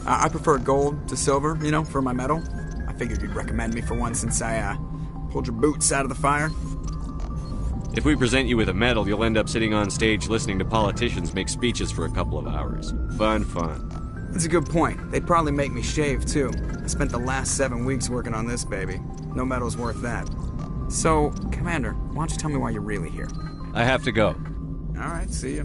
I prefer gold to silver, for my medal. I figured you'd recommend me for one since I pulled your boots out of the fire. If we present you with a medal, you'll end up sitting on stage listening to politicians make speeches for a couple of hours. Fun. That's a good point. They'd probably make me shave, too. I spent the last 7 weeks working on this baby. No medal's worth that. So, Commander, why don't you tell me why you're really here? I have to go. All right, see ya.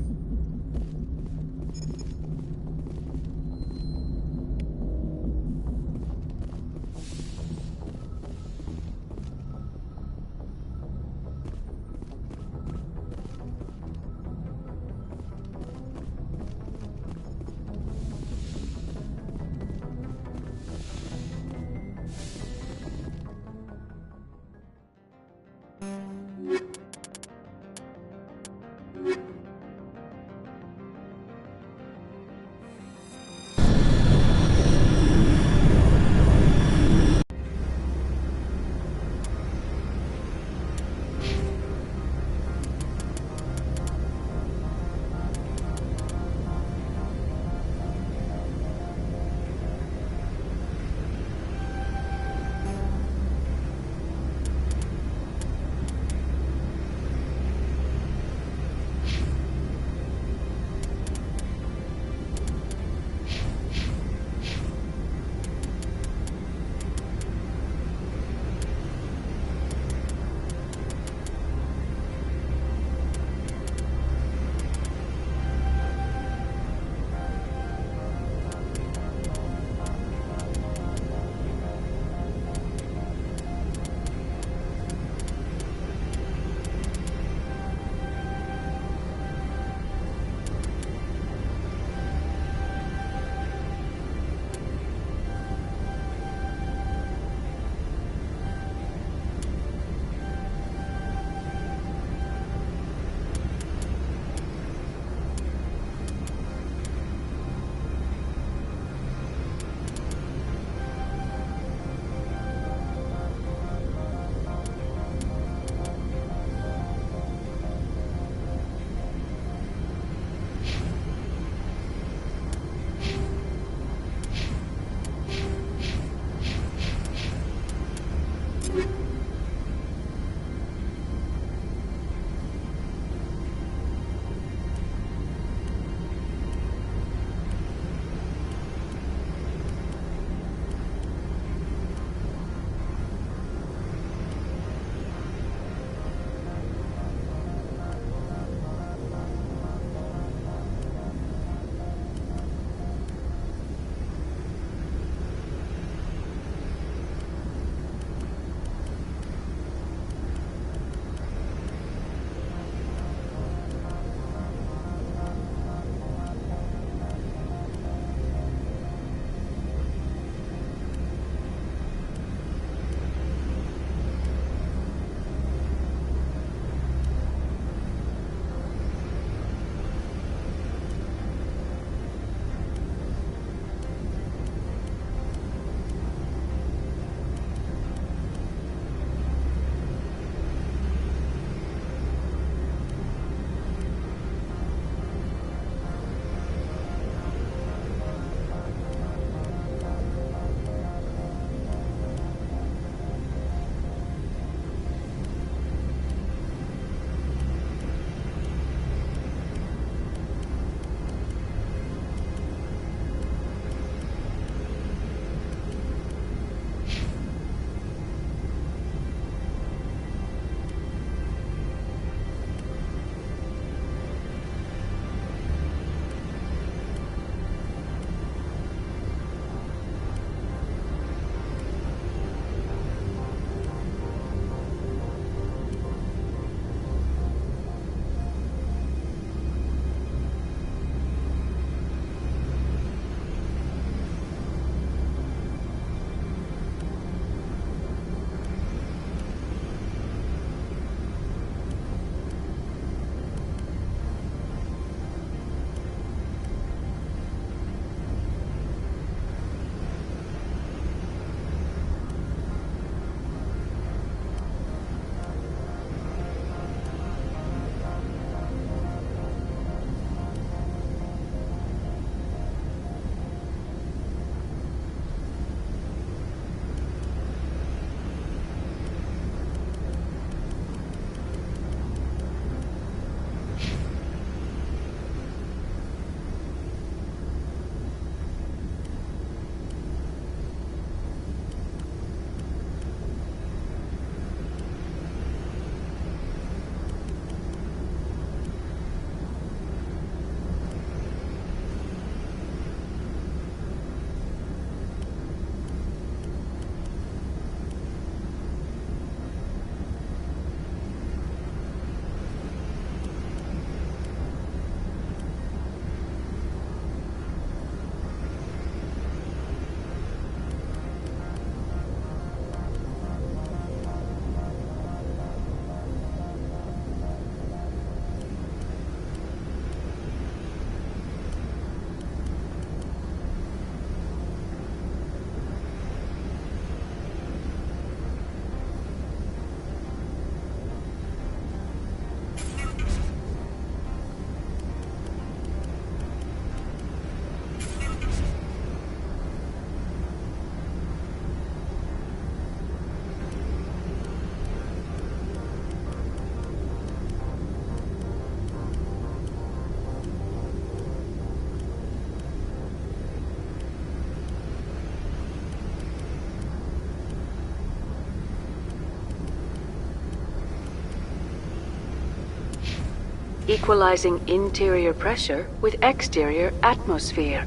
equalizing interior pressure with exterior atmosphere.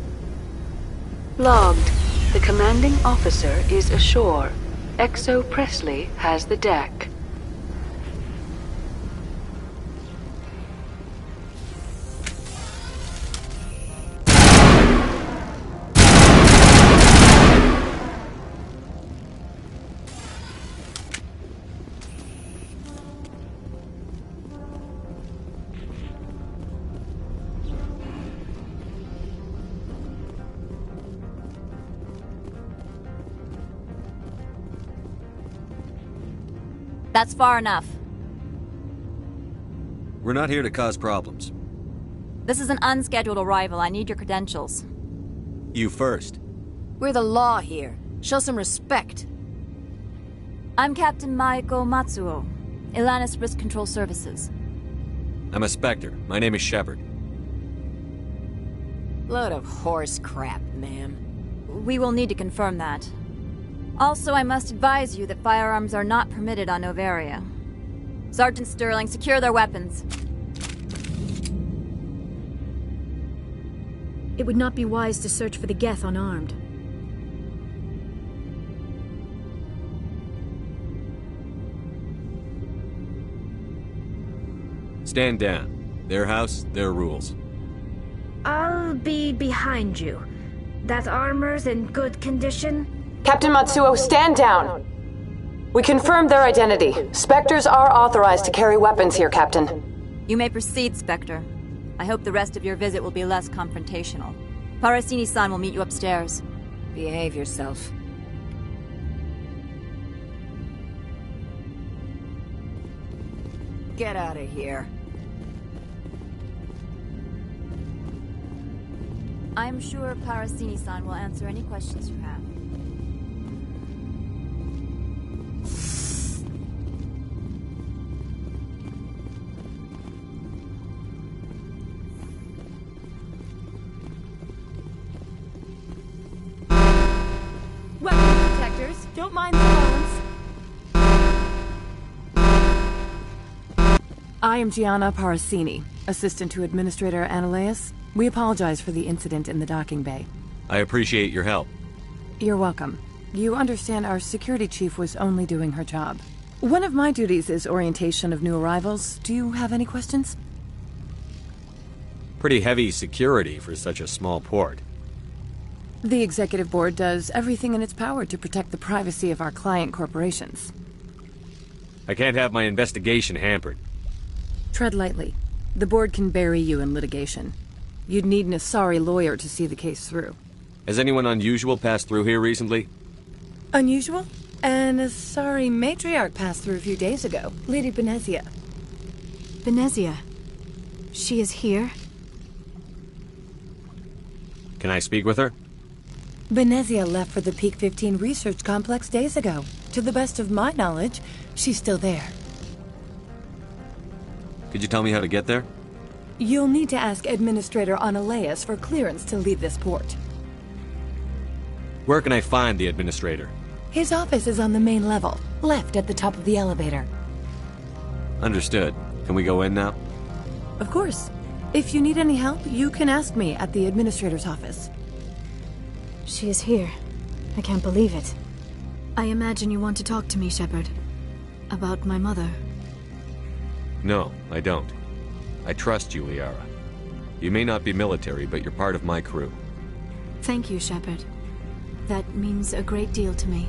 Logged. The commanding officer is ashore. Exo Presley has the deck. That's far enough. We're not here to cause problems. This is an unscheduled arrival. I need your credentials. You first. We're the law here. Show some respect. I'm Captain Maiko Matsuo, Ilanis Risk Control Services. I'm a Spectre. My name is Shepard. Load of horse crap, ma'am. We will need to confirm that. Also, I must advise you that firearms are not permitted on Novaria. Sergeant Sterling, secure their weapons. It would not be wise to search for the Geth unarmed. Stand down. Their house, their rules. I'll be behind you. That armor's in good condition? Captain Matsuo, stand down! We confirmed their identity. Spectres are authorized to carry weapons here, Captain. You may proceed, Spectre. I hope the rest of your visit will be less confrontational. Parasini-san will meet you upstairs. Behave yourself. Get out of here. I'm sure Parasini-san will answer any questions you have. Weapon protectors, don't mind the bones. I am Gianna Parasini, assistant to Administrator Ananias. We apologize for the incident in the docking bay. I appreciate your help. You're welcome. You understand our security chief was only doing her job. One of my duties is orientation of new arrivals. Do you have any questions? Pretty heavy security for such a small port. The executive board does everything in its power to protect the privacy of our client corporations. I can't have my investigation hampered. Tread lightly. The board can bury you in litigation. You'd need an Asari lawyer to see the case through. Has anyone unusual passed through here recently? Unusual? An Asari matriarch passed through a few days ago. Lady Benezia. Benezia. She is here? Can I speak with her? Benezia left for the Peak 15 research complex days ago. To the best of my knowledge, she's still there. Could you tell me how to get there? You'll need to ask Administrator Ananias for clearance to leave this port. Where can I find the administrator? His office is on the main level, left at the top of the elevator. Understood. Can we go in now? Of course. If you need any help, you can ask me at the Administrator's office. She is here. I can't believe it. I imagine you want to talk to me, Shepard. About my mother. No, I don't. I trust you, Liara. You may not be military, but you're part of my crew. Thank you, Shepard. That means a great deal to me.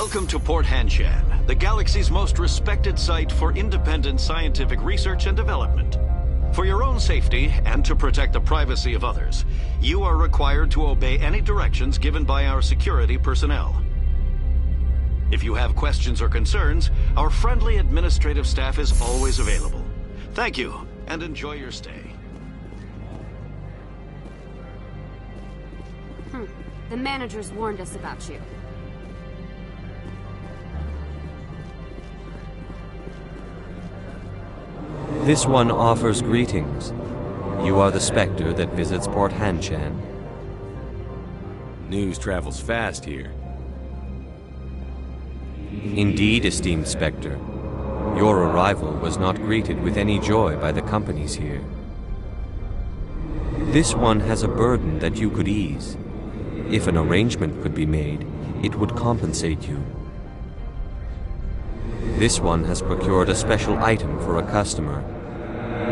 Welcome to Port Hanshan, the galaxy's most respected site for independent scientific research and development. For your own safety and to protect the privacy of others, you are required to obey any directions given by our security personnel. If you have questions or concerns, our friendly administrative staff is always available. Thank you, and enjoy your stay. The managers warned us about you. This one offers greetings. You are the Spectre that visits Port Hanshan. News travels fast here. Indeed, esteemed Spectre. Your arrival was not greeted with any joy by the companies here. This one has a burden that you could ease. If an arrangement could be made, it would compensate you. This one has procured a special item for a customer.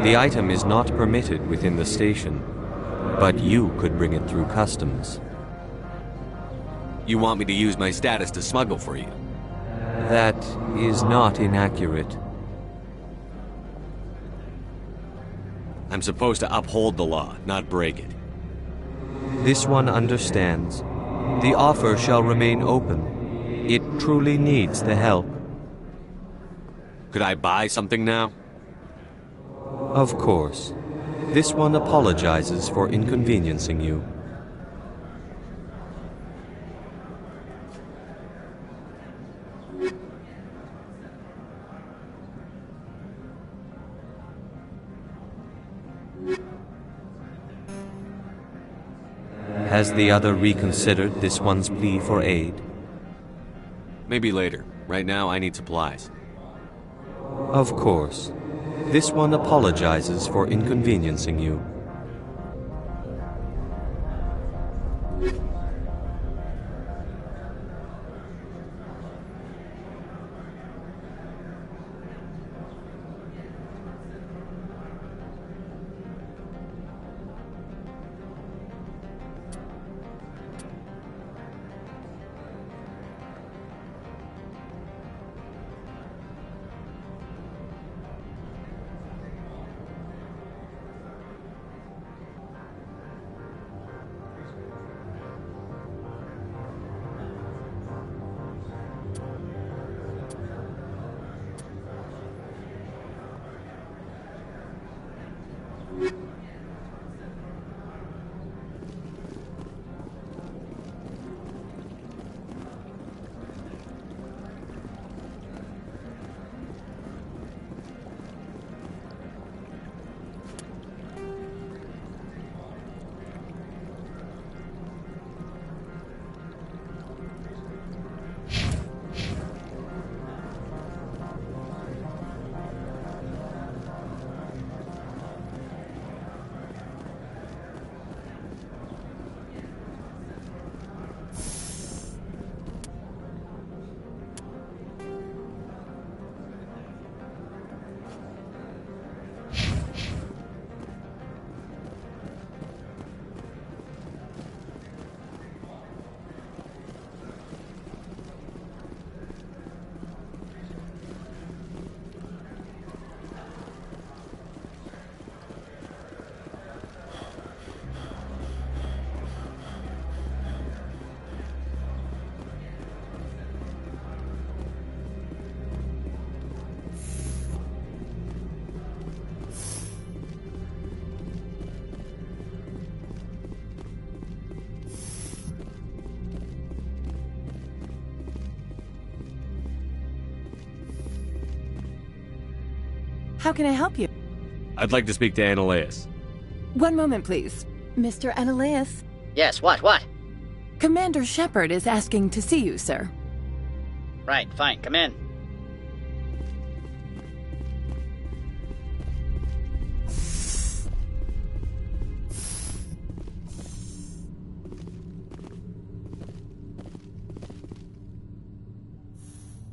The item is not permitted within the station, but you could bring it through customs. You want me to use my status to smuggle for you? That is not inaccurate. I'm supposed to uphold the law, not break it. This one understands. The offer shall remain open. It truly needs the help. Could I buy something now? Of course. This one apologizes for inconveniencing you. Has the other reconsidered this one's plea for aid? Maybe later. Right now, I need supplies. Of course. This one apologizes for inconveniencing you. How can I help you? I'd like to speak to Annaleus. One moment, please. Mr. Annaleus. Yes, what? Commander Shepard is asking to see you, sir. Right, fine, come in.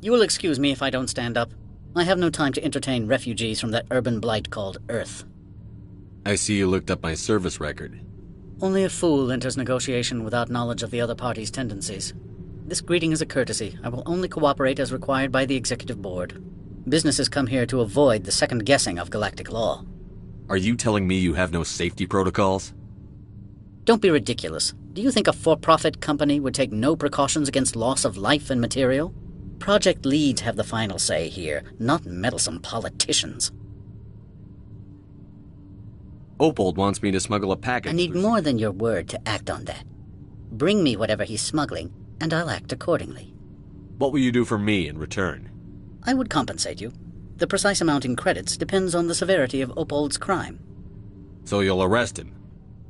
You will excuse me if I don't stand up. I have no time to entertain refugees from that urban blight called Earth. I see you looked up my service record. Only a fool enters negotiation without knowledge of the other party's tendencies. This greeting is a courtesy. I will only cooperate as required by the Executive Board. Businesses come here to avoid the second guessing of galactic law. Are you telling me you have no safety protocols? Don't be ridiculous. Do you think a for-profit company would take no precautions against loss of life and material? Project leads have the final say here, not meddlesome politicians. Opold wants me to smuggle a package. I need more than your word to act on that. Bring me whatever he's smuggling, and I'll act accordingly. What will you do for me in return? I would compensate you. The precise amount in credits depends on the severity of Opold's crime. So you'll arrest him?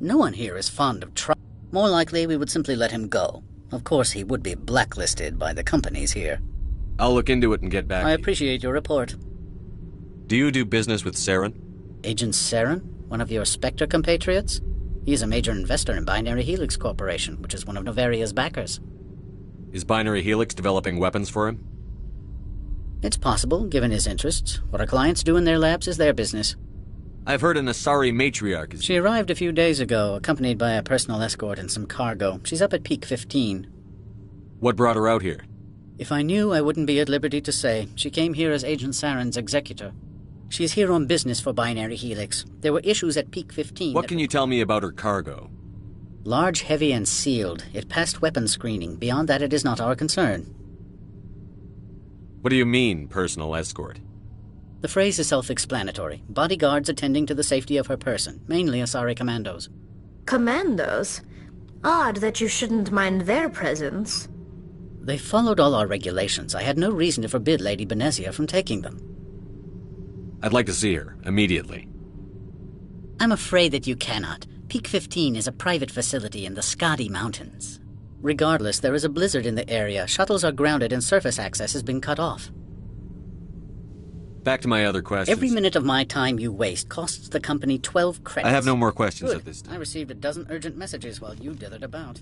No one here is fond of trouble. More likely, we would simply let him go. Of course, he would be blacklisted by the companies here. I'll look into it and get back. I appreciate your report. Do you do business with Saren? Agent Saren? One of your Spectre compatriots? He is a major investor in Binary Helix Corporation, which is one of Novaria's backers. Is Binary Helix developing weapons for him? It's possible, given his interests. What our clients do in their labs is their business. I've heard an Asari matriarch is... She arrived a few days ago, accompanied by a personal escort and some cargo. She's up at Peak 15. What brought her out here? If I knew, I wouldn't be at liberty to say. She came here as Agent Saren's executor. She is here on business for Binary Helix. There were issues at Peak 15. What can you tell me about her cargo? Large, heavy, and sealed. It passed weapons screening. Beyond that, it is not our concern. What do you mean, personal escort? The phrase is self-explanatory. Bodyguards attending to the safety of her person, mainly Asari commandos. Commandos? Odd that you shouldn't mind their presence. They followed all our regulations. I had no reason to forbid Lady Benezia from taking them. I'd like to see her, immediately. I'm afraid that you cannot. Peak 15 is a private facility in the Skadi Mountains. Regardless, there is a blizzard in the area. Shuttles are grounded and surface access has been cut off. Back to my other questions. Every minute of my time you waste costs the company 12 credits. I have no more questions Good. at this time. I received a dozen urgent messages while you dithered about.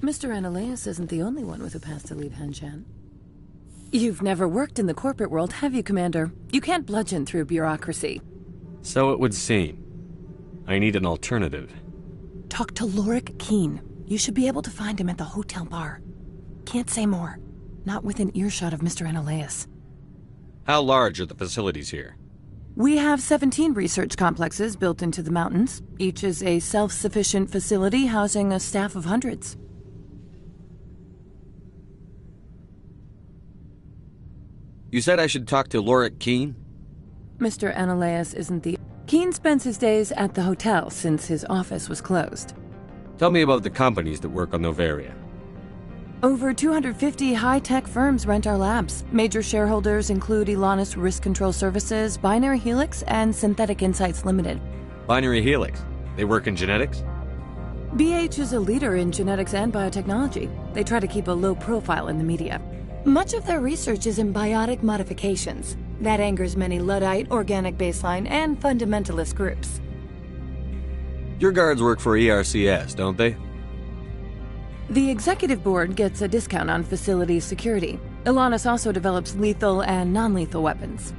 Mr. Ananias isn't the only one with a past to leave Henshan. You've never worked in the corporate world, have you, Commander? You can't bludgeon through bureaucracy. So it would seem. I need an alternative. Talk to Lorik Keen. You should be able to find him at the hotel bar. Can't say more. Not within earshot of Mr. Ananias. How large are the facilities here? We have 17 research complexes built into the mountains. Each is a self-sufficient facility housing a staff of hundreds. You said I should talk to Lorik Keen? Mr. Ananias isn't the... Keen spends his days at the hotel since his office was closed. Tell me about the companies that work on Novaria. Over 250 high-tech firms rent our labs. Major shareholders include Elanis Risk Control Services, Binary Helix, and Synthetic Insights Limited. Binary Helix? They work in genetics? BH is a leader in genetics and biotechnology. They try to keep a low profile in the media. Much of their research is in biotic modifications. That angers many Luddite, organic baseline, and fundamentalist groups. Your guards work for ERCS, don't they? The executive board gets a discount on facility security. Elanis also develops lethal and non-lethal weapons.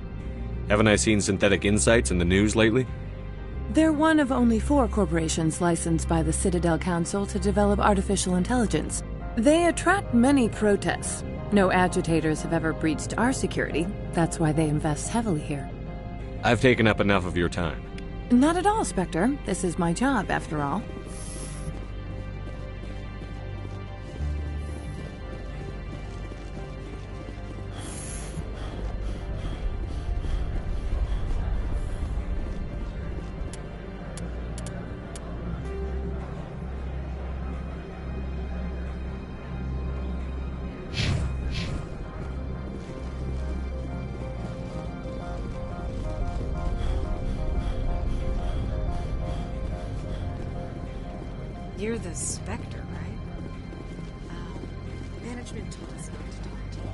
Haven't I seen Synthetic Insights in the news lately? They're one of only 4 corporations licensed by the Citadel Council to develop artificial intelligence. They attract many protests. No agitators have ever breached our security. That's why they invest heavily here. I've taken up enough of your time. Not at all, Spectre. This is my job, after all. You're the Spectre, right? Management told us not to talk to you.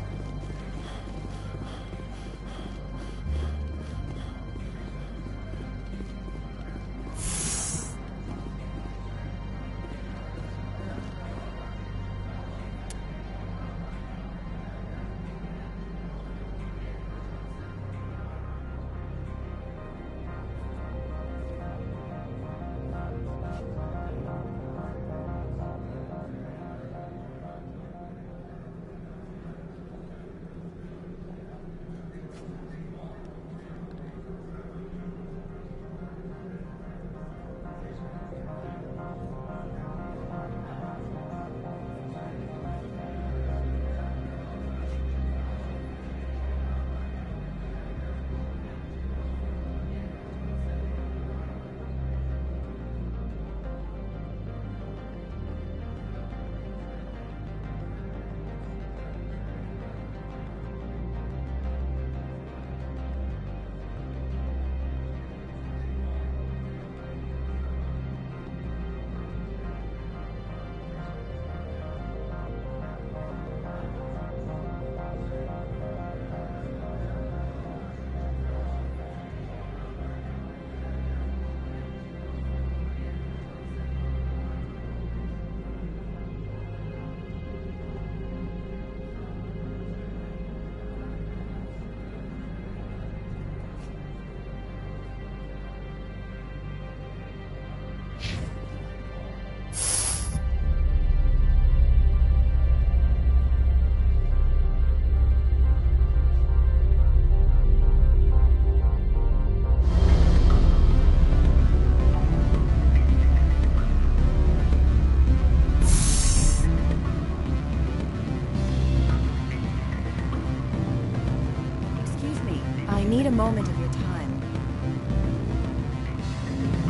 need a moment of your time.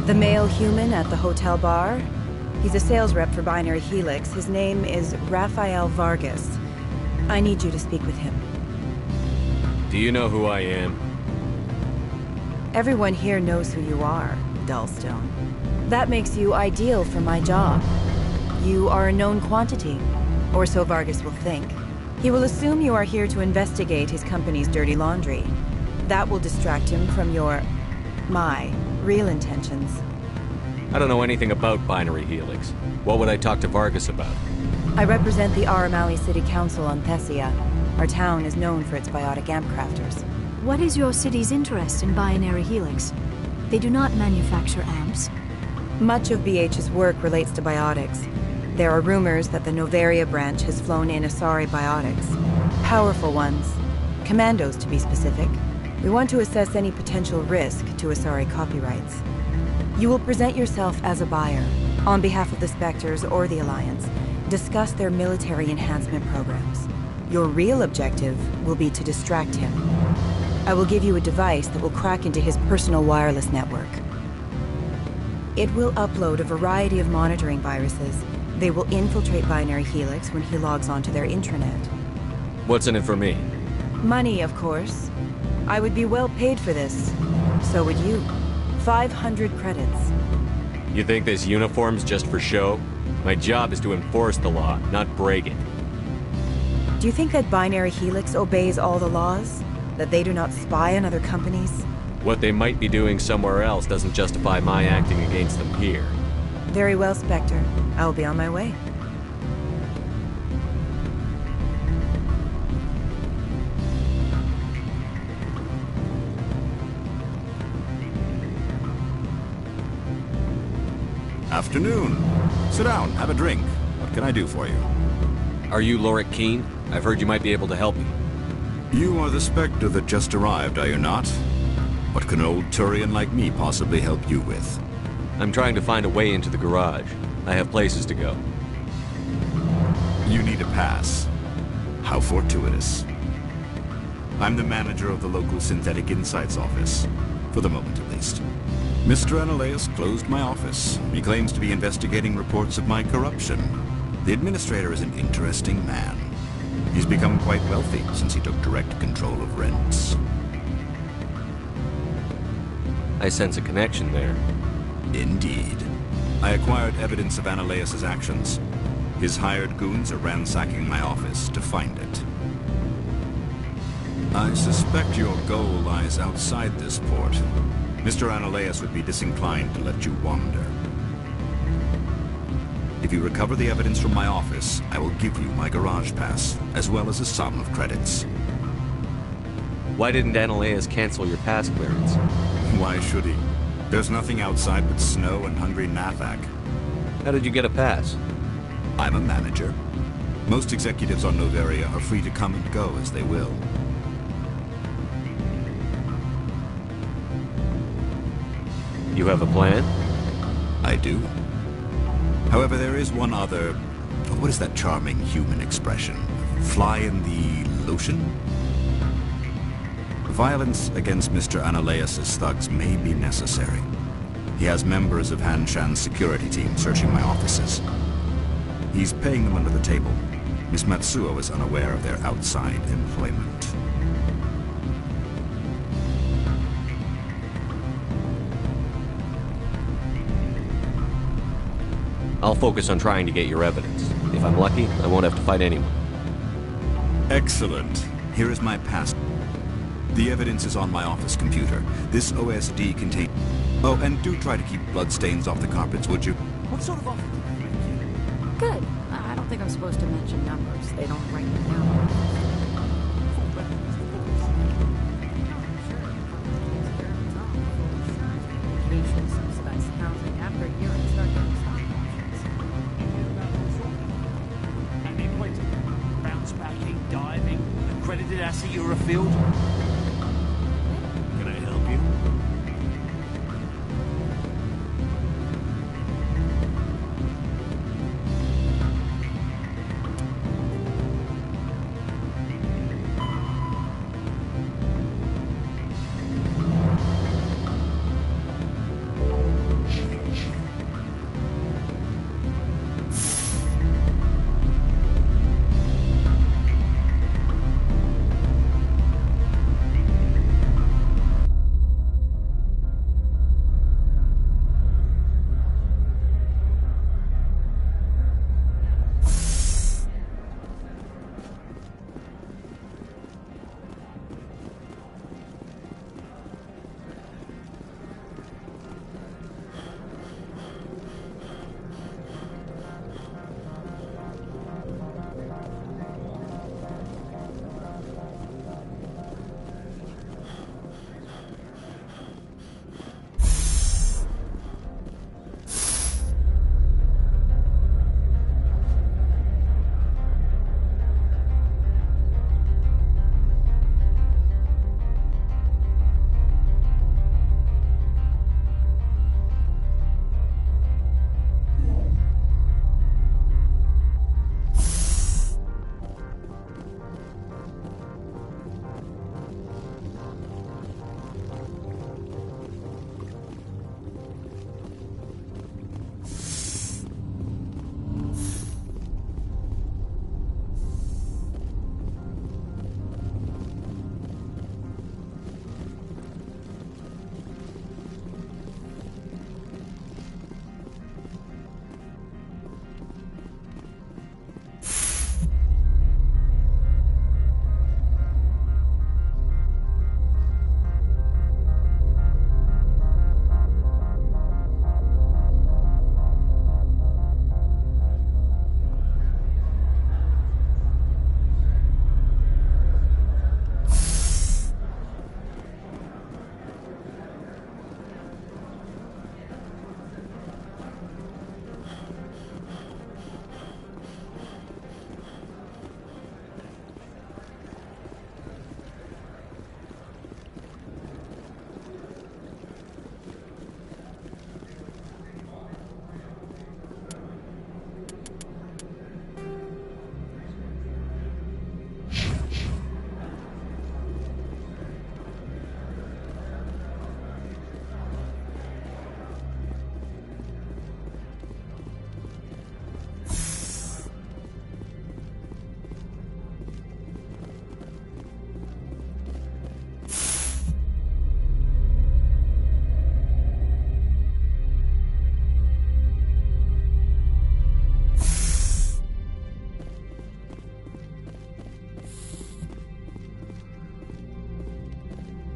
The male human at the hotel bar? He's a sales rep for Binary Helix. His name is Rafael Vargas. I need you to speak with him. Do you know who I am? Everyone here knows who you are, Dullstone. That makes you ideal for my job. You are a known quantity, or so Vargas will think. He will assume you are here to investigate his company's dirty laundry. That will distract him from my real intentions. I don't know anything about Binary Helix. What would I talk to Vargas about? I represent the Aramali City Council on Thessia. Our town is known for its biotic amp crafters. What is your city's interest in Binary Helix? They do not manufacture amps. Much of BH's work relates to biotics. There are rumors that the Noveria branch has flown in Asari biotics. Powerful ones. Commandos, to be specific. We want to assess any potential risk to Asari copyrights. You will present yourself as a buyer, on behalf of the Spectres or the Alliance. Discuss their military enhancement programs. Your real objective will be to distract him. I will give you a device that will crack into his personal wireless network. It will upload a variety of monitoring viruses. They will infiltrate Binary Helix when he logs onto their intranet. What's in it for me? Money, of course. I would be well paid for this. So would you. 500 credits. You think this uniform's just for show? My job is to enforce the law, not break it. Do you think that Binary Helix obeys all the laws? That they do not spy on other companies? What they might be doing somewhere else doesn't justify my acting against them here. Very well, Spectre. I will be on my way. Afternoon. Sit down, have a drink. What can I do for you? Are you Lorik Keene? I've heard you might be able to help me. You are the Spectre that just arrived, are you not? What can an old Turian like me possibly help you with? I'm trying to find a way into the garage. I have places to go. You need a pass. How fortuitous. I'm the manager of the local Synthetic Insights office. For the moment, at least. Mr. Analaeus closed my office. He claims to be investigating reports of my corruption. The administrator is an interesting man. He's become quite wealthy since he took direct control of rents. I sense a connection there. Indeed. I acquired evidence of Analaeus' actions. His hired goons are ransacking my office to find it. I suspect your goal lies outside this port. Mr. Analaeus would be disinclined to let you wander. If you recover the evidence from my office, I will give you my garage pass, as well as a sum of credits. Why didn't Analaeus cancel your pass clearance? Why should he? There's nothing outside but snow and hungry Nathak. How did you get a pass? I'm a manager. Most executives on Noveria are free to come and go as they will. You have a plan? I do. However, there is one other... What is that charming human expression? Fly in the lotion? Violence against Mr. Analaeus' thugs may be necessary. He has members of Han Shan's security team searching my offices. He's paying them under the table. Miss Matsuo is unaware of their outside employment. I'll focus on trying to get your evidence. If I'm lucky, I won't have to fight anyone. Excellent. Here is my pass. The evidence is on my office computer. This OSD contains... Oh, and do try to keep bloodstains off the carpets, would you? What sort of offer did they make you? Good. I don't think I'm supposed to mention numbers. They don't write them down. Vacation, subsidized housing. After a year, I start getting stock options. You hear about this all? And they point to bounce backing, diving, accredited asset Eurofield. Can I help you?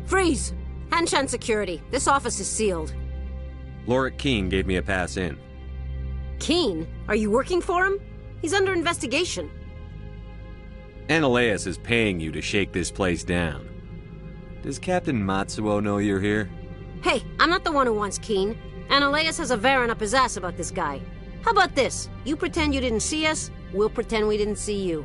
Freeze! Hanshan security. This office is sealed. Lorik Keene gave me a pass in. Keene? Are you working for him? He's under investigation. Ananias is paying you to shake this place down. Does Captain Matsuo know you're here? Hey, I'm not the one who wants Keene. Ananias has a Varen up his ass about this guy. How about this? You pretend you didn't see us, we'll pretend we didn't see you.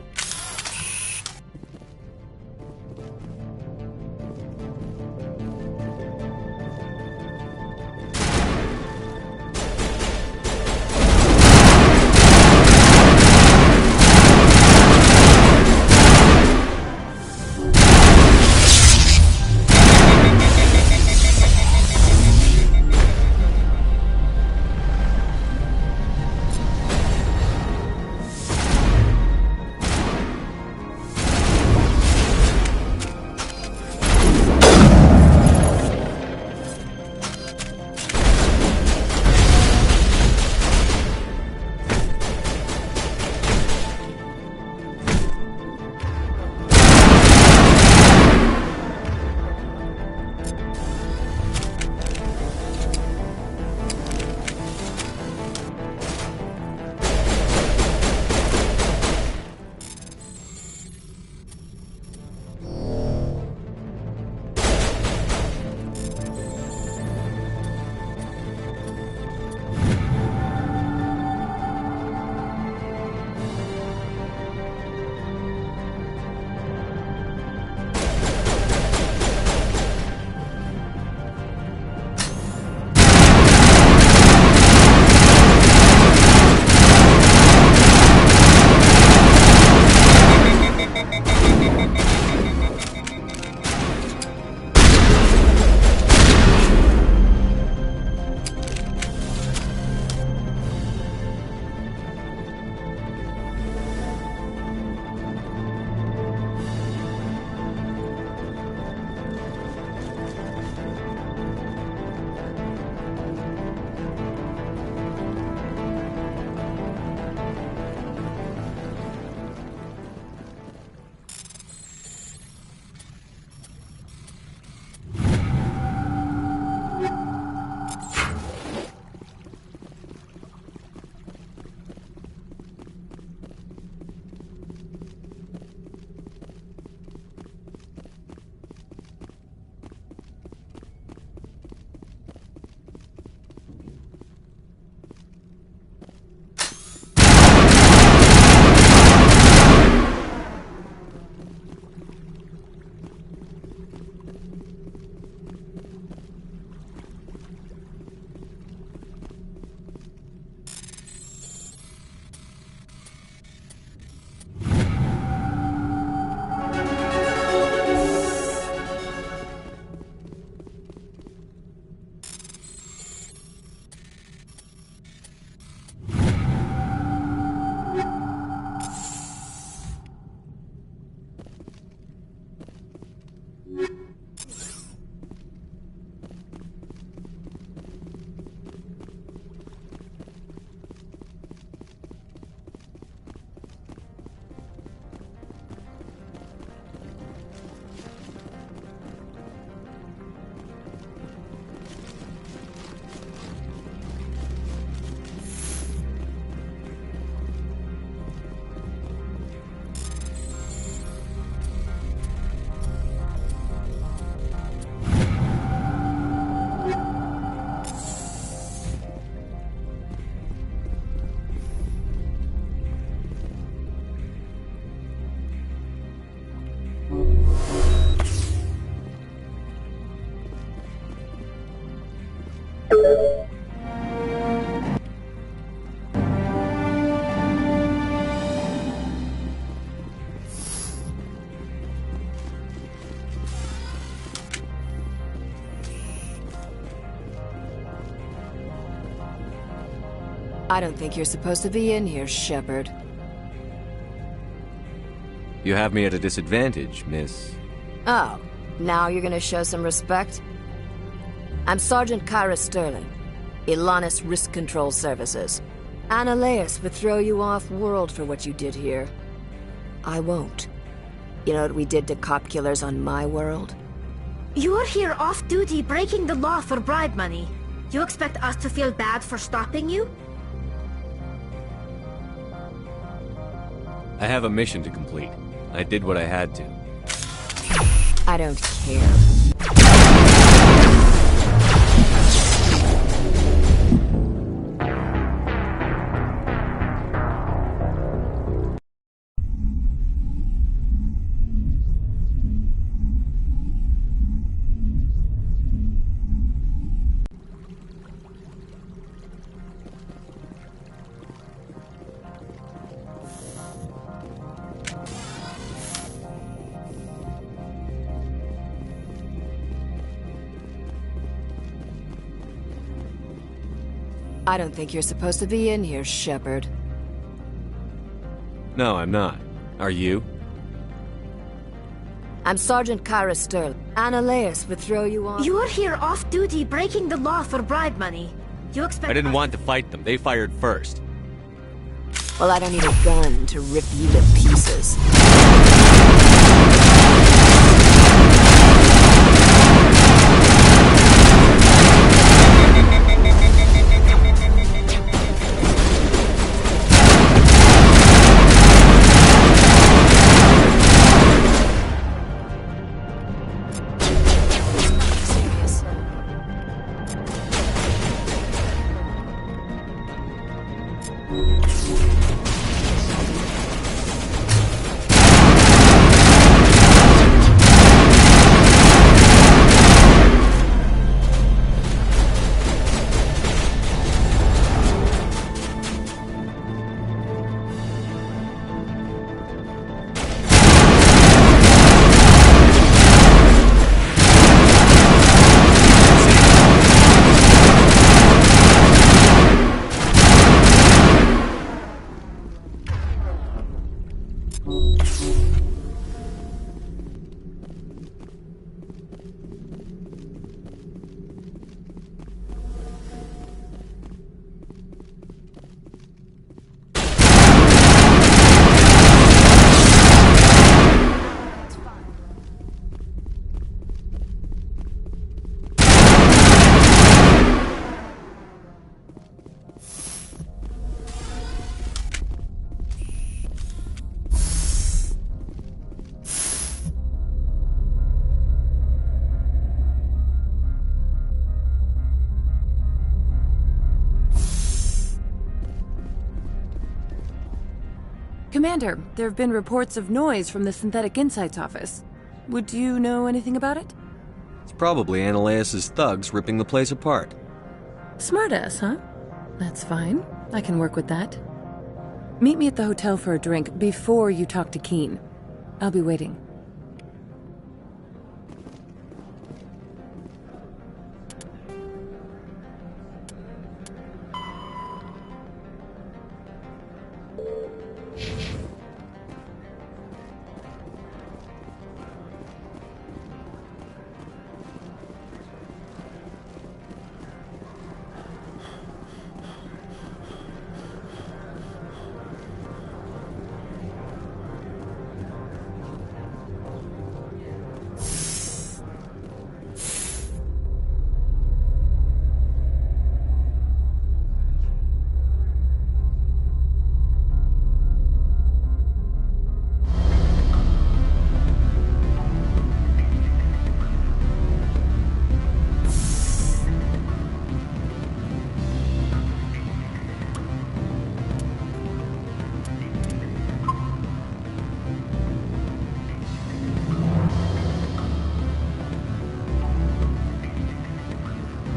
I don't think you're supposed to be in here, Shepard. You have me at a disadvantage, miss. Oh, now you're gonna show some respect? I'm Sergeant Kyra Sterling, Ilanis Risk Control Services. Ananias would throw you off-world for what you did here. I won't. You know what we did to cop killers on my world? You're here off-duty breaking the law for bribe money. You expect us to feel bad for stopping you? I have a mission to complete. I did what I had to. I don't care. I don't think you're supposed to be in here, Shepard. No, I'm not. Are you? I'm Sergeant Kyra Sterling. Annaleus would throw you off. You're here off-duty breaking the law for bribe money. You expect I didn't want to fight them. They fired first. Well, I don't need a gun to rip you to pieces. Commander, there have been reports of noise from the Synthetic Insights office. Would you know anything about it? It's probably Annaleus' thugs ripping the place apart. Smartass, huh? That's fine. I can work with that. Meet me at the hotel for a drink before you talk to Keen. I'll be waiting.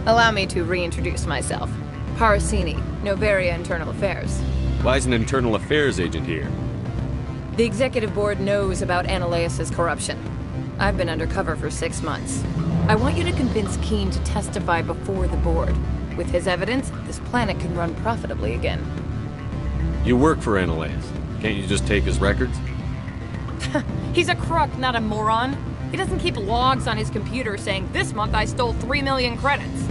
Allow me to reintroduce myself. Parasini, Novaria Internal Affairs. Why is an internal affairs agent here? The executive board knows about Annaleus' corruption. I've been undercover for 6 months. I want you to convince Keen to testify before the board. With his evidence, this planet can run profitably again. You work for Annaleus. Can't you just take his records? He's a crook, not a moron. He doesn't keep logs on his computer saying, "This month I stole 3 million credits."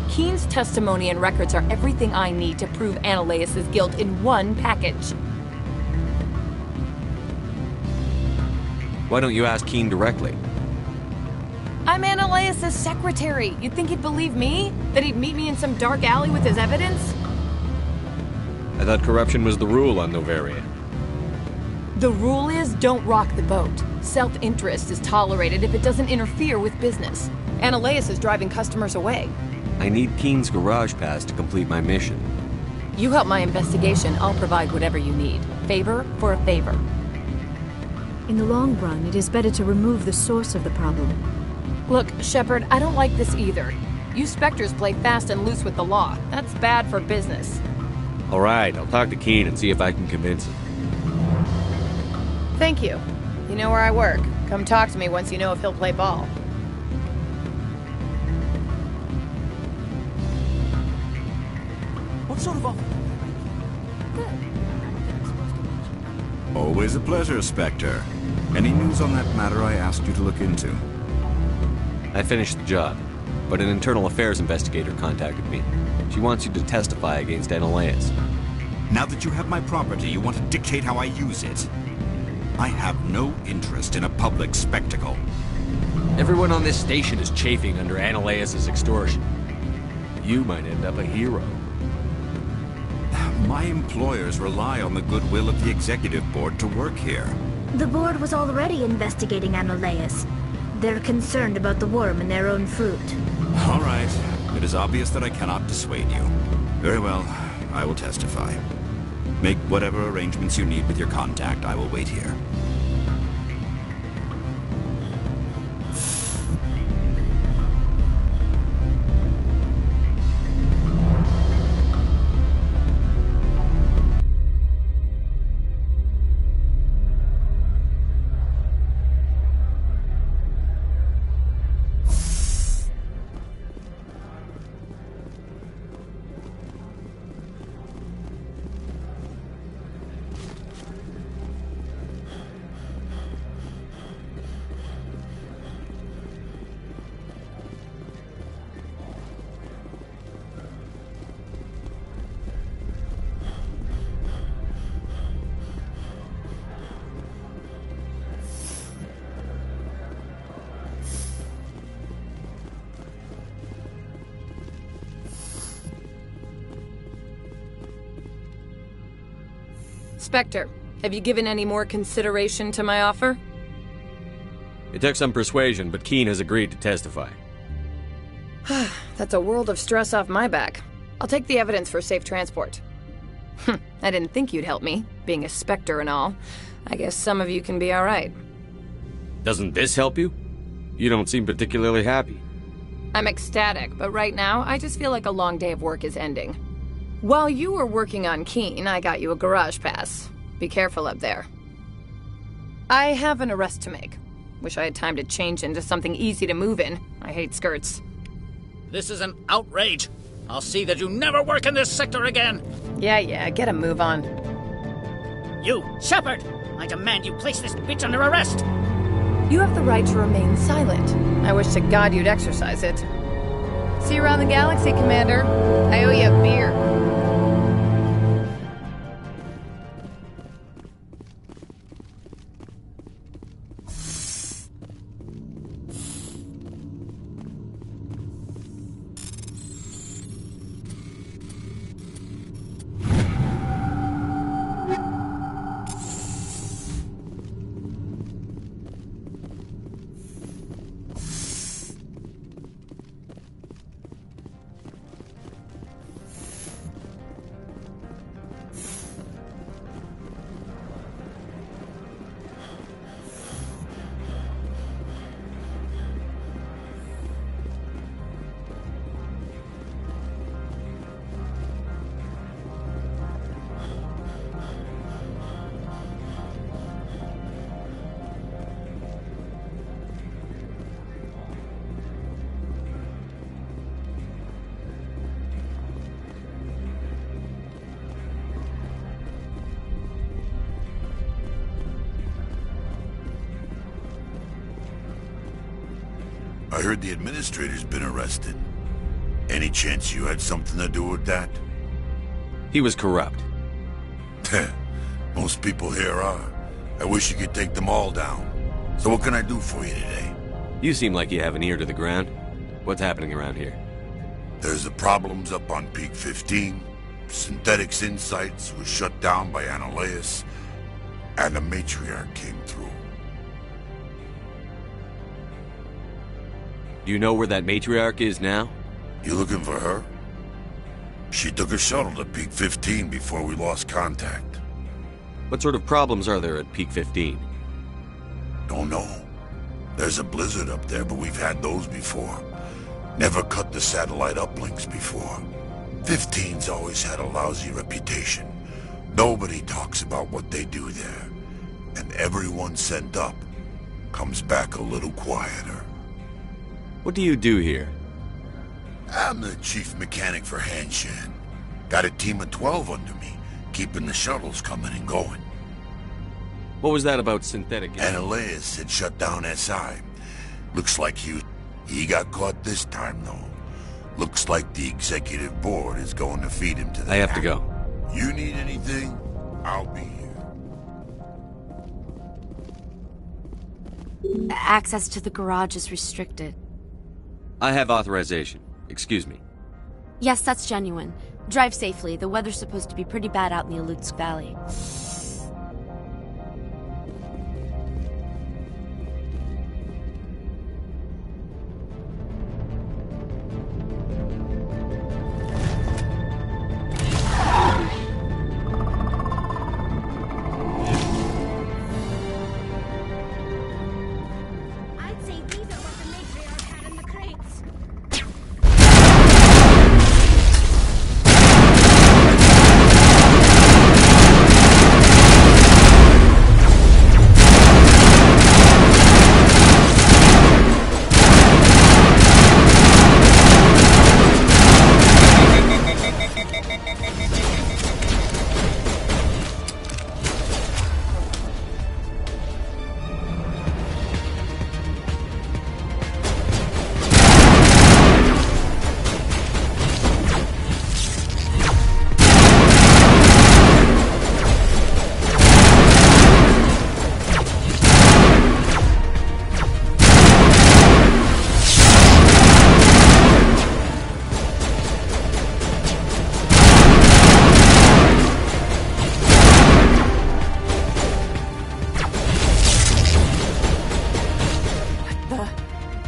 Keen's testimony and records are everything I need to prove Annaleus' guilt in one package. Why don't you ask Keen directly? Ananias' secretary. You'd think he'd believe me? That he'd meet me in some dark alley with his evidence? I thought corruption was the rule on Noveria. The rule is don't rock the boat. Self-interest is tolerated if it doesn't interfere with business. Ananias is driving customers away. I need Keen's garage pass to complete my mission. You help my investigation, I'll provide whatever you need. Favor for a favor. In the long run, it is better to remove the source of the problem. Look, Shepard, I don't like this either. You Spectres play fast and loose with the law. That's bad for business. All right, I'll talk to Keen and see if I can convince him. Thank you. You know where I work. Come talk to me once you know if he'll play ball. What sort of offer? Always a pleasure, Spectre. Any news on that matter I asked you to look into? I finished the job, but an internal affairs investigator contacted me. She wants you to testify against Ananias. Now that you have my property, you want to dictate how I use it. I have no interest in a public spectacle. Everyone on this station is chafing under Ananias' extortion. You might end up a hero. My employers rely on the goodwill of the executive board to work here. The board was already investigating Ananias. They're concerned about the worm in their own fruit. All right. It is obvious that I cannot dissuade you. Very well. I will testify. Make whatever arrangements you need with your contact. I will wait here. Spectre, have you given any more consideration to my offer? It took some persuasion, but Keen has agreed to testify. That's a world of stress off my back. I'll take the evidence for safe transport. I didn't think you'd help me, being a Spectre and all. I guess some of you can be alright. Doesn't this help you? You don't seem particularly happy. I'm ecstatic, but right now, I just feel like a long day of work is ending. While you were working on Keen, I got you a garage pass. Be careful up there. I have an arrest to make. Wish I had time to change into something easy to move in. I hate skirts. This is an outrage. I'll see that you never work in this sector again. Yeah, get a move on. You, Shepard! I demand you place this bitch under arrest! You have the right to remain silent. I wish to God you'd exercise it. See you around the galaxy, Commander. I owe you a beer. I heard the administrator's been arrested. Any chance you had something to do with that? He was corrupt. Most people here are. I wish you could take them all down. So what can I do for you today? You seem like you have an ear to the ground. What's happening around here? There's the problems up on Peak 15. Synthetics Insights was shut down by Analeus, and the Matriarch came through. Do you know where that Matriarch is now? You looking for her? She took a shuttle to Peak 15 before we lost contact. What sort of problems are there at Peak 15? Don't know. There's a blizzard up there, but we've had those before. Never cut the satellite uplinks before. 15's always had a lousy reputation. Nobody talks about what they do there. And everyone sent up comes back a little quieter. What do you do here? I'm the chief mechanic for Hanshan. Got a team of 12 under me, keeping the shuttles coming and going. What was that about synthetic? Analeus had shut down SI. Looks like he got caught this time, though. Looks like the executive board is going to feed him to the I have to go. You need anything? I'll be here. Access to the garage is restricted. I have authorization. Excuse me. Yes, that's genuine. Drive safely. The weather's supposed to be pretty bad out in the Alutsk Valley.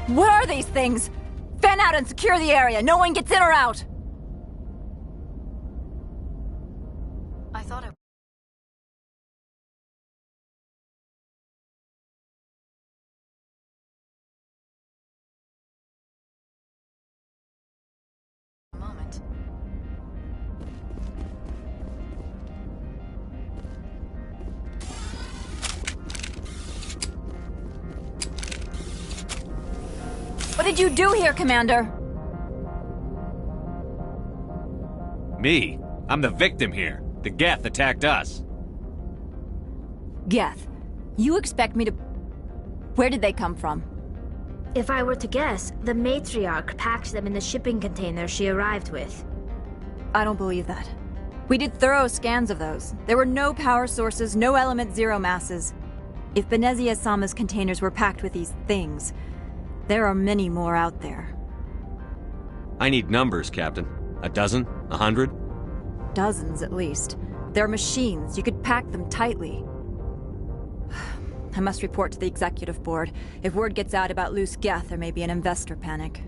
What are these things? Fan out and secure the area. No one gets in or out. I thought I... moment. What did you do here, Commander? Me? I'm the victim here. The Geth attacked us. Geth, you expect me to... Where did they come from? If I were to guess, the Matriarch packed them in the shipping container she arrived with. I don't believe that. We did thorough scans of those. There were no power sources, no element zero masses. If Benezia-sama's containers were packed with these things, there are many more out there. I need numbers, Captain. A dozen? 100? Dozens, at least. They're machines. You could pack them tightly. I must report to the executive board. If word gets out about loose Geth, there may be an investor panic.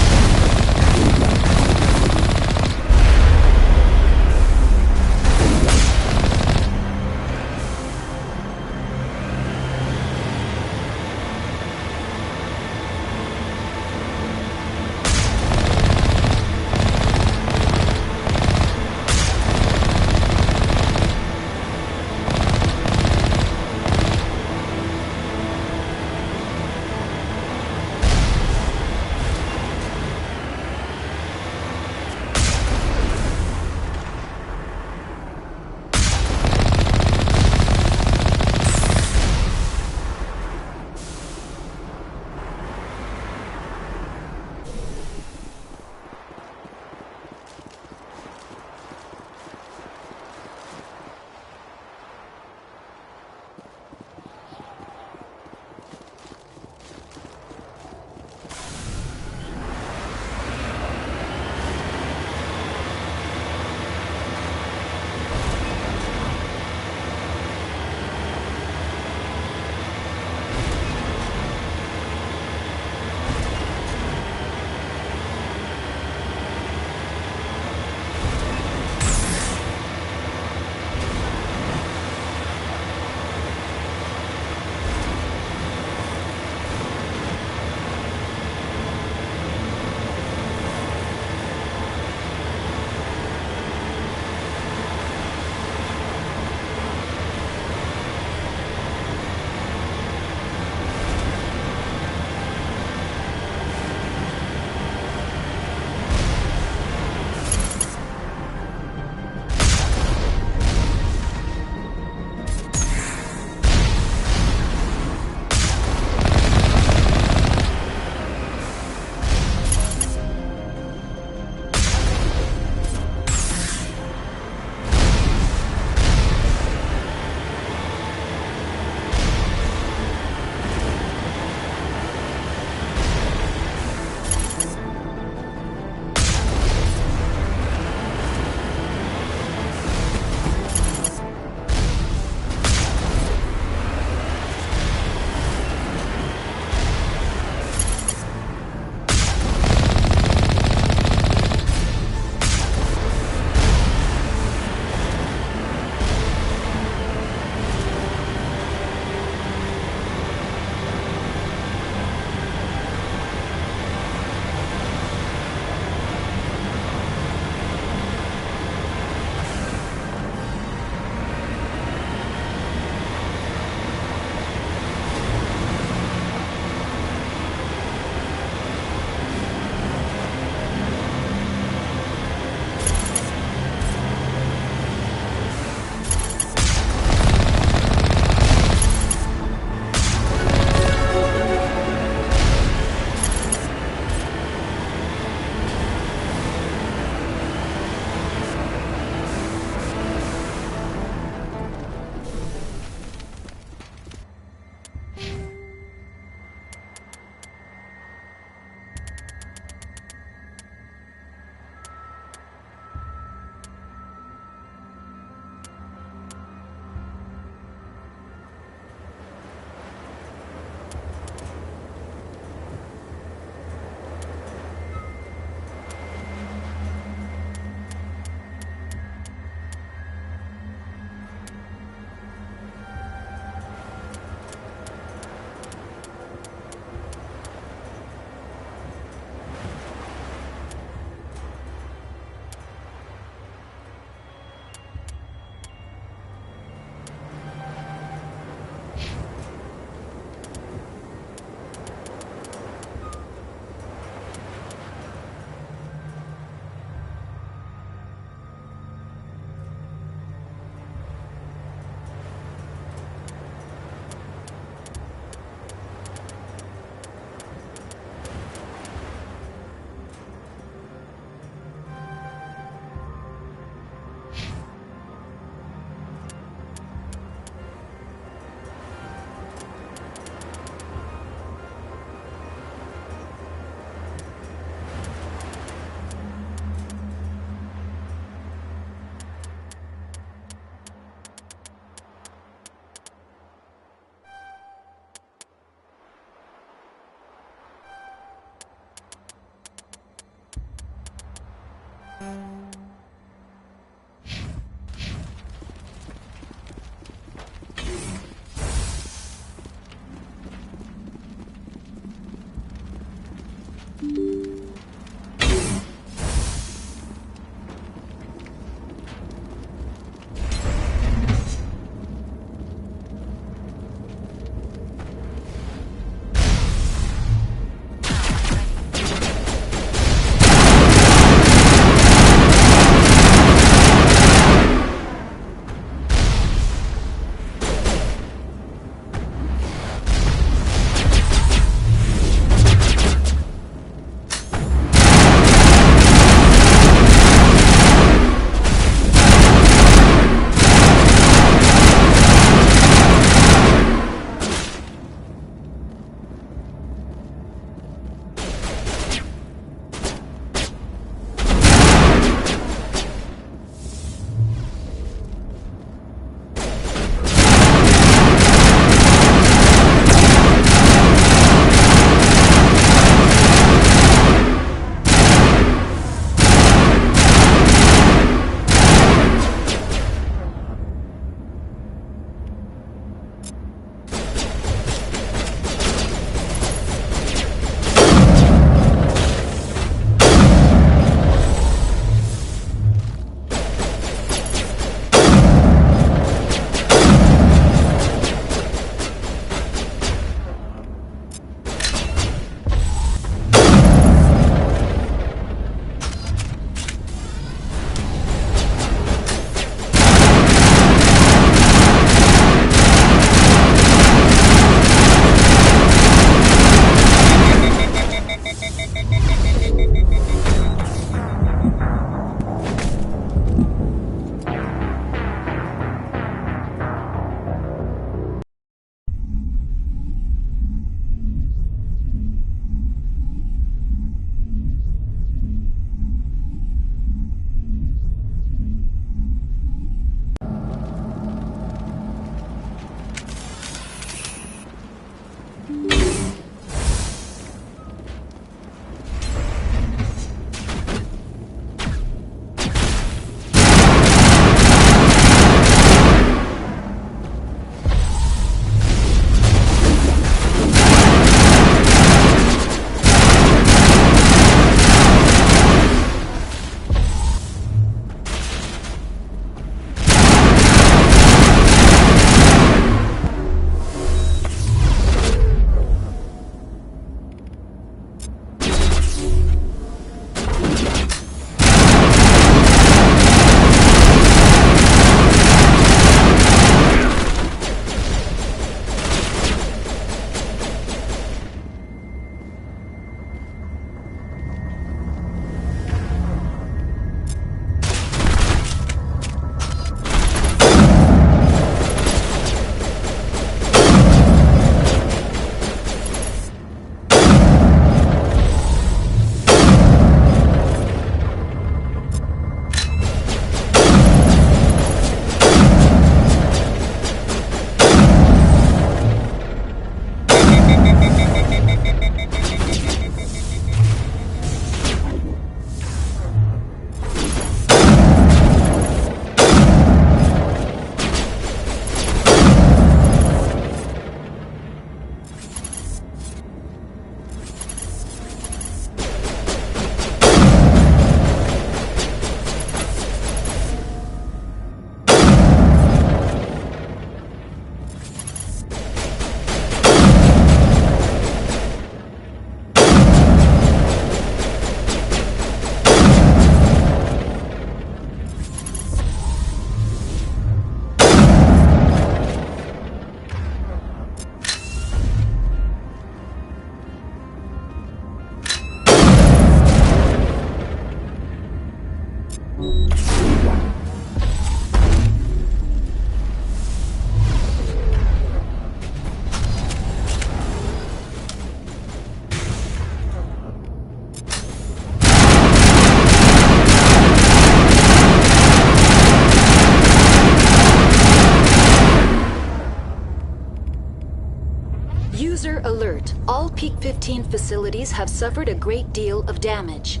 User alert. All Peak 15 facilities have suffered a great deal of damage.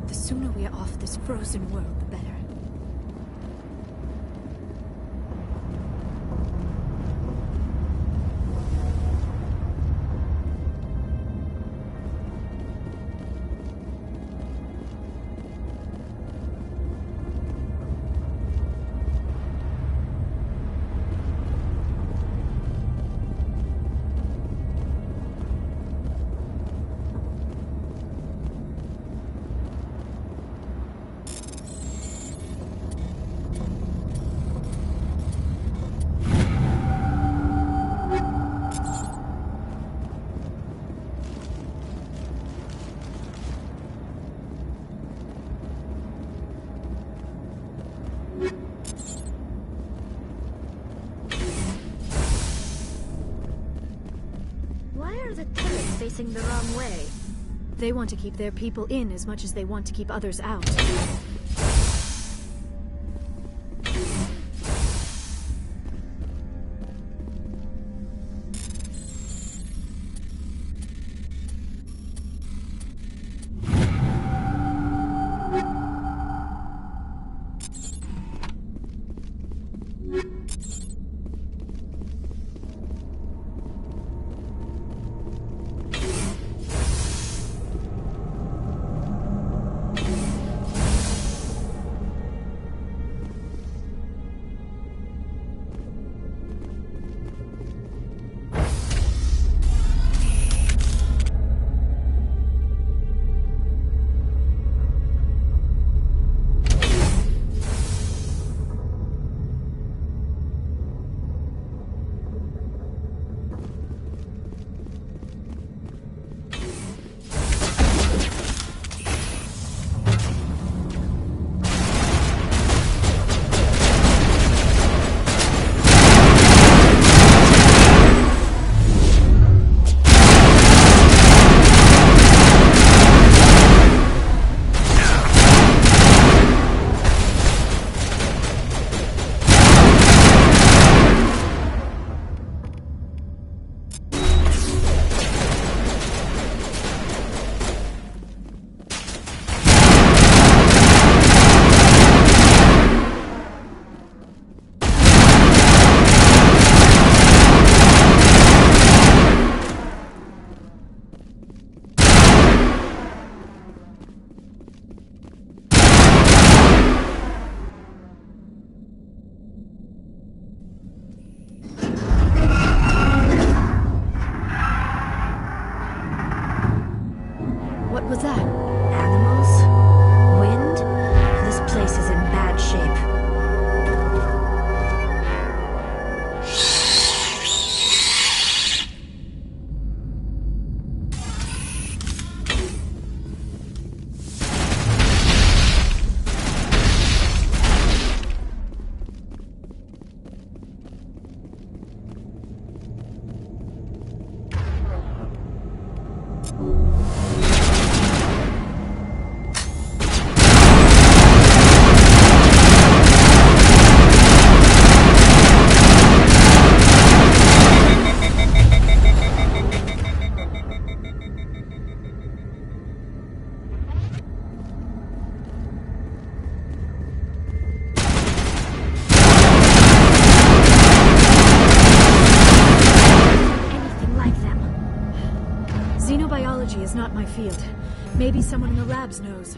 The sooner we are off this frozen world, the better. Facing the wrong way. They want to keep their people in as much as they want to keep others out. was that? Animals? Wind? This place is in bad shape. Xenobiology is not my field. Maybe someone in the labs knows.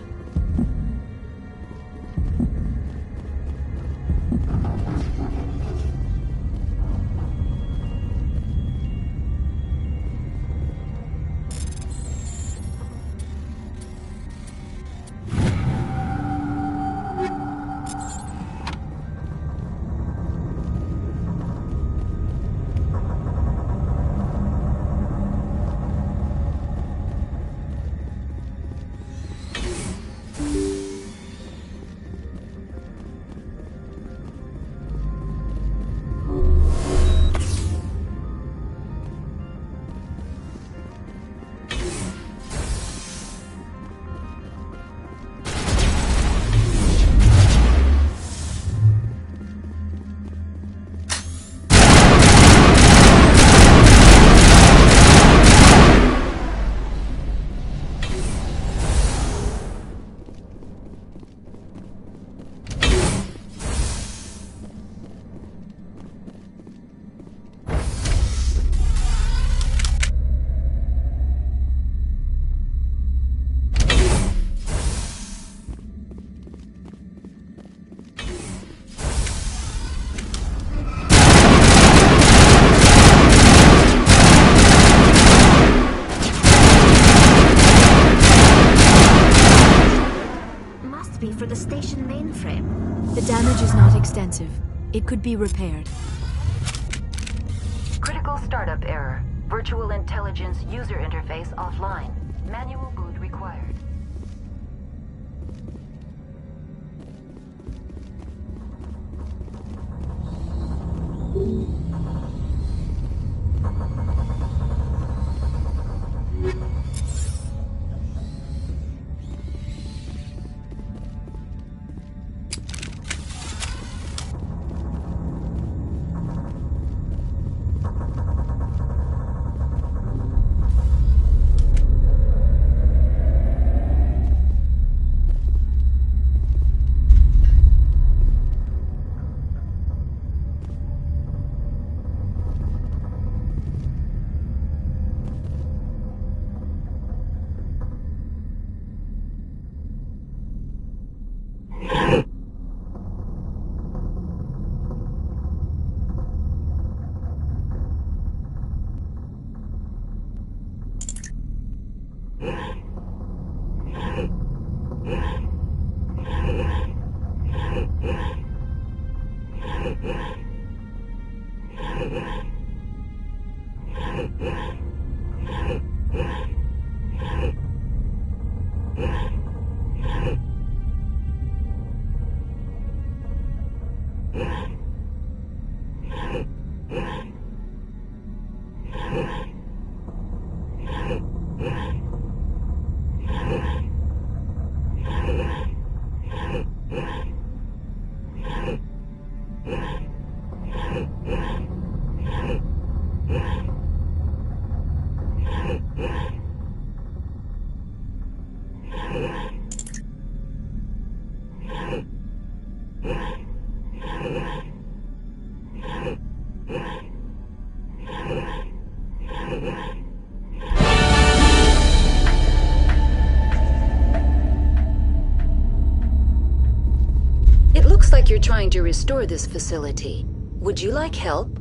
for the station mainframe. The damage is not extensive. It could be repaired. Critical startup error. Virtual intelligence user interface offline. Manual boot required. You're trying to restore this facility. Would you like help?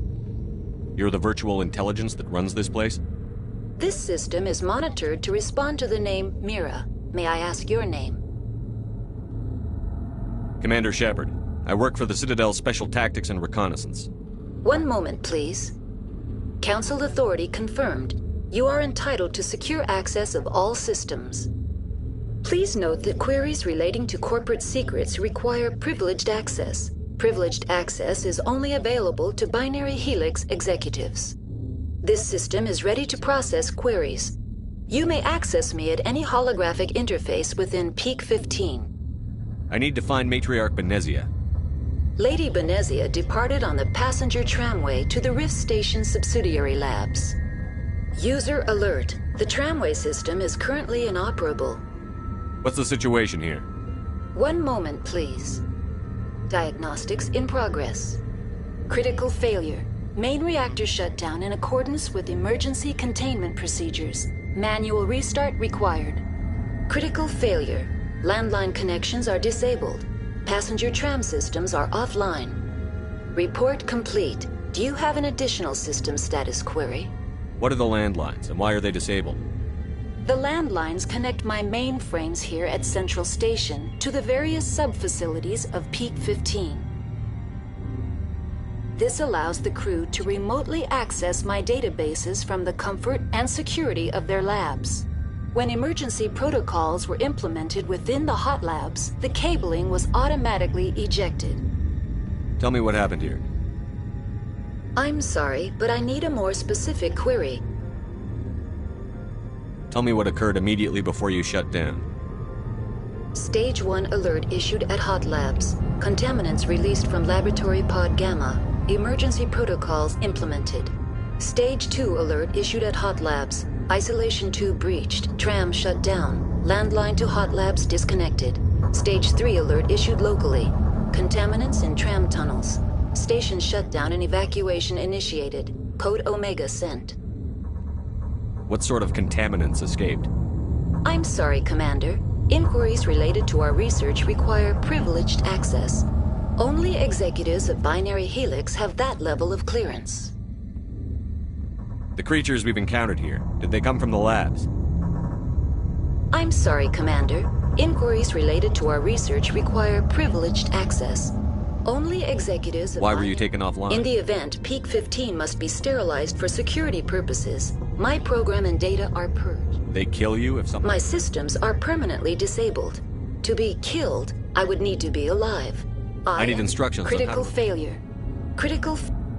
You're the virtual intelligence that runs this place? This system is monitored to respond to the name Mira. May I ask your name? Commander Shepard. I work for the Citadel Special Tactics and Reconnaissance. One moment, please. Council authority confirmed. You are entitled to secure access of all systems. Please note that queries relating to corporate secrets require privileged access. Privileged access is only available to Binary Helix executives. This system is ready to process queries. You may access me at any holographic interface within Peak 15. I need to find Matriarch Benezia. Lady Benezia departed on the passenger tramway to the Rift Station subsidiary labs. User alert. The tramway system is currently inoperable. What's the situation here? One moment, please. Diagnostics in progress. Critical failure. Main reactor shut down in accordance with emergency containment procedures. Manual restart required. Critical failure. Landline connections are disabled. Passenger tram systems are offline. Report complete. Do you have an additional system status query? What are the landlines, and why are they disabled? The landlines connect my mainframes here at Central Station to the various sub-facilities of Peak 15. This allows the crew to remotely access my databases from the comfort and security of their labs. When emergency protocols were implemented within the hot labs, the cabling was automatically ejected. Tell me what happened here. I'm sorry, but I need a more specific query. Tell me what occurred immediately before you shut down. Stage 1 alert issued at Hot Labs. Contaminants released from Laboratory Pod Gamma. Emergency protocols implemented. Stage 2 alert issued at Hot Labs. Isolation 2 breached. Tram shut down. Landline to Hot Labs disconnected. Stage 3 alert issued locally. Contaminants in tram tunnels. Station shutdown and evacuation initiated. Code Omega sent. What sort of contaminants escaped? I'm sorry, Commander. Inquiries related to our research require privileged access. Only executives of Binary Helix have that level of clearance. The creatures we've encountered here, did they come from the labs? I'm sorry, Commander. Inquiries related to our research require privileged access. Only executives of Why were you taken offline? In the event, Peak 15 must be sterilized for security purposes. My program and data are purged. They kill you if something... My systems are permanently disabled. To be killed, I would need to be alive. I need instructions on how Critical to... failure.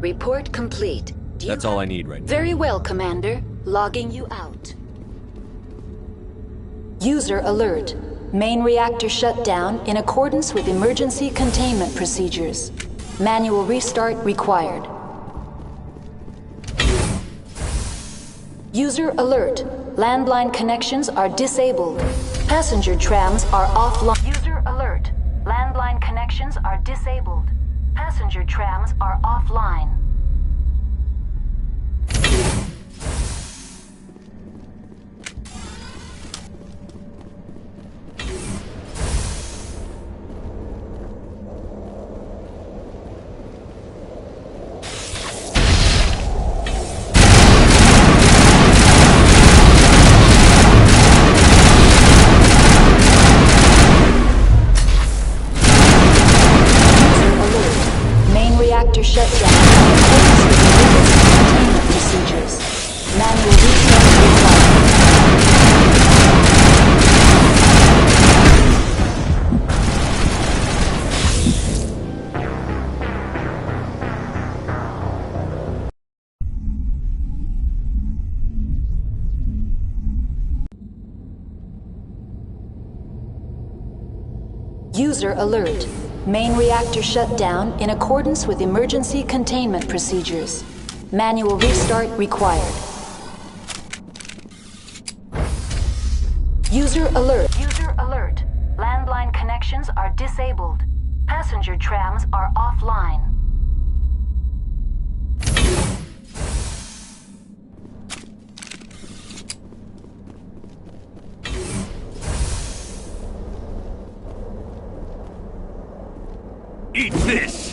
Report complete. That's all I need right now. Very well, Commander. Logging you out. User alert. Main reactor shut down in accordance with emergency containment procedures. Manual restart required. User alert. Landline connections are disabled. Passenger trams are offline. User alert. Landline connections are disabled. Passenger trams are offline. Reactor shut down in accordance with emergency containment procedures. Manual restart required. User alert. Main reactor shut down in accordance with emergency containment procedures. Manual restart required. User alert. User alert. Landline connections are disabled. Passenger trams are offline. Eat this!